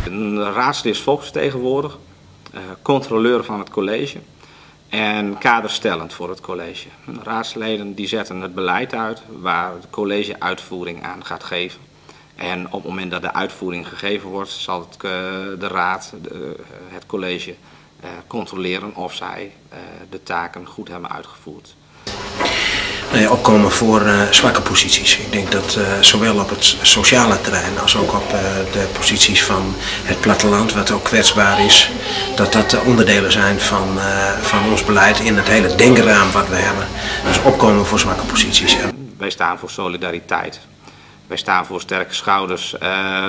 Een raadslid is volksvertegenwoordiger, controleur van het college en kaderstellend voor het college. Raadsleden die zetten het beleid uit waar het college uitvoering aan gaat geven. En op het moment dat de uitvoering gegeven wordt, zal de raad, het college, controleren of zij de taken goed hebben uitgevoerd. Opkomen voor zwakke posities. Ik denk dat zowel op het sociale terrein als ook op de posities van het platteland, wat ook kwetsbaar is, dat onderdelen zijn van ons beleid in het hele denkraam wat we hebben. Dus opkomen voor zwakke posities. Wij staan voor solidariteit. Wij staan voor sterke schouders,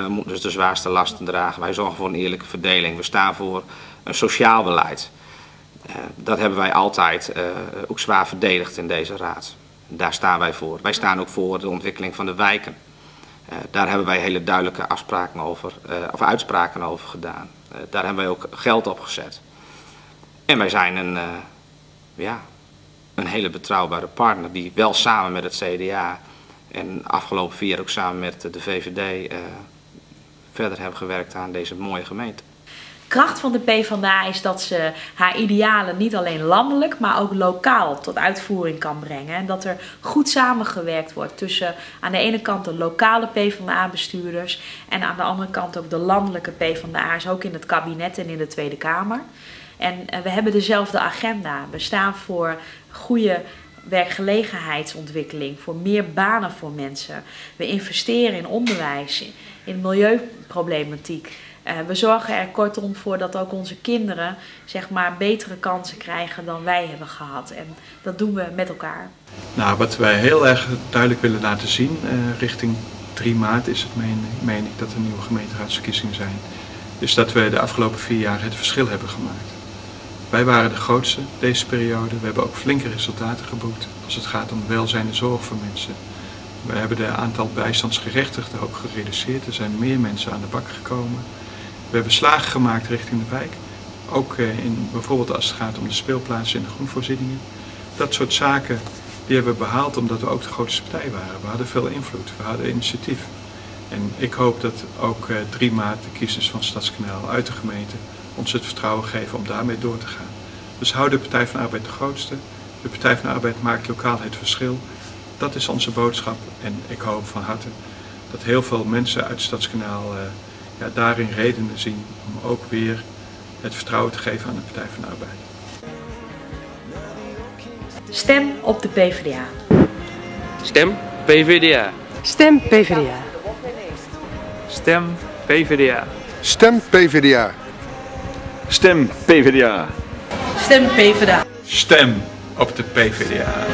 moeten dus de zwaarste lasten dragen. Wij zorgen voor een eerlijke verdeling. We staan voor een sociaal beleid. Dat hebben wij altijd ook zwaar verdedigd in deze raad. Daar staan wij voor. Wij staan ook voor de ontwikkeling van de wijken. Daar hebben wij hele duidelijke uitspraken over gedaan. Daar hebben wij ook geld op gezet. En wij zijn een hele betrouwbare partner die wel samen met het CDA en afgelopen 4 jaar ook samen met de VVD verder hebben gewerkt aan deze mooie gemeente. De kracht van de PvdA is dat ze haar idealen niet alleen landelijk, maar ook lokaal tot uitvoering kan brengen. En dat er goed samengewerkt wordt tussen aan de ene kant de lokale PvdA-bestuurders en aan de andere kant ook de landelijke PvdA'ers, ook in het kabinet en in de Tweede Kamer. En we hebben dezelfde agenda. We staan voor goede werkgelegenheidsontwikkeling, voor meer banen voor mensen. We investeren in onderwijs, in milieuproblematiek. We zorgen er kortom voor dat ook onze kinderen zeg maar betere kansen krijgen dan wij hebben gehad. En dat doen we met elkaar. Nou, wat wij heel erg duidelijk willen laten zien, richting 3 maart is het, meen ik, dat er nieuwe gemeenteraadsverkiezingen zijn, is dat we de afgelopen 4 jaar het verschil hebben gemaakt. Wij waren de grootste deze periode. We hebben ook flinke resultaten geboekt als het gaat om welzijn en zorg voor mensen. We hebben de aantal bijstandsgerechtigden ook gereduceerd. Er zijn meer mensen aan de bak gekomen. We hebben slagen gemaakt richting de wijk. Ook bijvoorbeeld als het gaat om de speelplaatsen en de groenvoorzieningen. Dat soort zaken die hebben we behaald omdat we ook de grootste partij waren. We hadden veel invloed, we hadden initiatief. En ik hoop dat ook 3 maart de kiezers van Stadskanaal uit de gemeente ons het vertrouwen geven om daarmee door te gaan. Dus hou de Partij van de Arbeid de grootste. De Partij van de Arbeid maakt lokaal het verschil. Dat is onze boodschap en ik hoop van harte dat heel veel mensen uit Stadskanaal daarin redenen zien om ook weer het vertrouwen te geven aan de Partij van de Arbeid. Stem op de PvdA. Stem PvdA. Stem PvdA. Stem PvdA. Stem PvdA. Stem PvdA. Stem PvdA. Stem op de PvdA.